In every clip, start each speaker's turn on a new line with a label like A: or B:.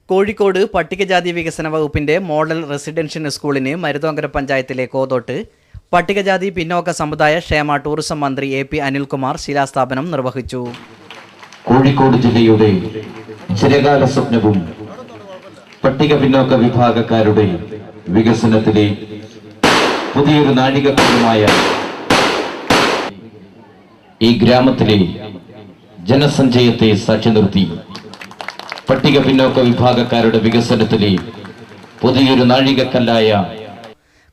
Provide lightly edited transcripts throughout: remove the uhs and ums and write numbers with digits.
A: കോഴിക്കോട് പട്ടികജാതി വികസന വകുപ്പിന്റെ മോഡൽ റെസിഡൻഷ്യൽ സ്കൂളിന് മരുതോങ്കര പഞ്ചായത്തിലെ കോതോട്ട് പട്ടികജാതി പിന്നോക്ക സമുദായ ക്ഷേമ ടൂറിസം മന്ത്രി AP അനിൽകുമാർ ശിലാസ്ഥാപനം നിർവഹിച്ചു.
B: കോഴിക്കോട് ജില്ലയുടെ ചിരകാല സ്വപ്നവും പട്ടിക പിന്നോക്ക വിഭാഗക്കാരുടെ വികസനത്തിലെ പുതിയൊരു നാഴികക്കല്ലുമായ ഈ ഗ്രാമത്തിലെ ജനസഞ്ചയത്തെ സാക്ഷി നിർത്തി പട്ടിക പിന്നോക്ക വിഭാഗക്കാരുടെ വികസനത്തിലെ പുതിയൊരു നാഴികക്കല്ലായ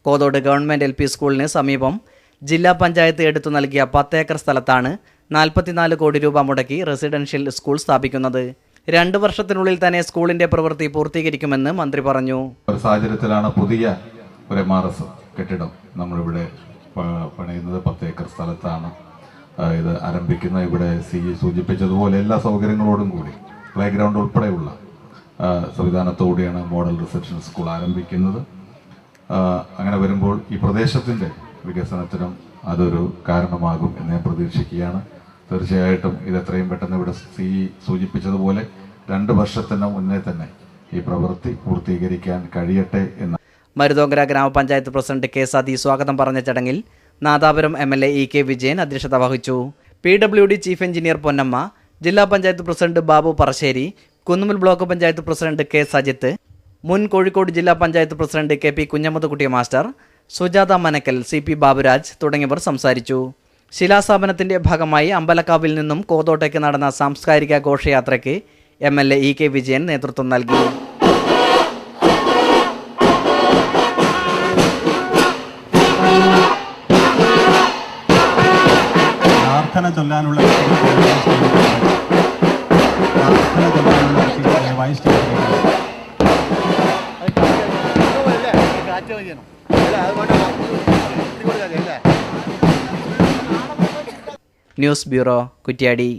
A: കോതോട് ഗവൺമെന്റ് LP സ്കൂളിന് സമീപം ജില്ലാ പഞ്ചായത്ത് എടുത്തു നൽകിയ 10 ഏക്കർ സ്ഥലത്താണ് 44 കോടി രൂപ മുടക്കി റെസിഡൻഷ്യൽ സ്കൂൾ സ്ഥാപിക്കുന്നത്. 2 വർഷത്തിനുള്ളിൽ തന്നെ സ്കൂളിന്റെ പ്രവൃത്തി പൂർത്തീകരിക്കുമെന്ന് മന്ത്രി പറഞ്ഞു.
C: സാഹചര്യത്തിലാണ് പുതിയ ഒരു MRS കെട്ടിടം നമ്മളിവിടെ പണിയുന്നത്. 10 ഏക്കർ സ്ഥലത്താണ് ഇത് ആരംഭിക്കുന്നത്. ഇവിടെ സൂചിപ്പിച്ചതുപോലെ എല്ലാ സൗകര്യങ്ങളോടും കൂടി പ്ലേ ഗ്രൗണ്ട് ഉൾപ്പെടെയുള്ള സംവിധാനത്തോടെയാണ് മോഡൽ റിസപ്ഷൻ സ്കൂൾ ആരംഭിക്കുന്നത്. അങ്ങനെ വരുമ്പോൾ ഈ പ്രദേശത്തിൻ്റെ വികസനത്തിനും അതൊരു കാരണമാകും എന്ന് ഞാൻ പ്രതീക്ഷിക്കുകയാണ്. തീർച്ചയായിട്ടും ഇത് എത്രയും പെട്ടെന്ന് ഇവിടെ സൂചിപ്പിച്ചതുപോലെ 2 വർഷത്തിന് മുന്നേ തന്നെ ഈ പ്രവൃത്തി പൂർത്തീകരിക്കാൻ കഴിയട്ടെ എന്ന്
A: മരുതോങ്കര ഗ്രാമപഞ്ചായത്ത് പ്രസിഡന്റ് K. സതി സ്വാഗതം പറഞ്ഞ ചടങ്ങിൽ Nadapuram MLA E. K. Vijayan അധ്യക്ഷത വഹിച്ചു. PWD ചീഫ് എഞ്ചിനീയർ പൊന്നമ്മ, ജില്ലാ panchayat president Babu Parassery, Kunnummal block panchayat president K. Sajith, മുൻ കോഴിക്കോട് ജില്ലാ panchayat president KP Kunhammadkutty master, Sujatha Manakkal, CP Baburaj തുടങ്ങിയവർ സംസാരിച്ചു. ശിലാസ്ഥാപനത്തിന്റെ ഭാഗമായി അമ്പലക്കാവിൽ നിന്നും കോതോട്ടേക്ക് നടന്ന സാംസ്കാരിക ഘോഷയാത്രയ്ക്ക് MLA E. K. വിജയൻ നേതൃത്വം നൽകി. News bureau, Kuttiadi.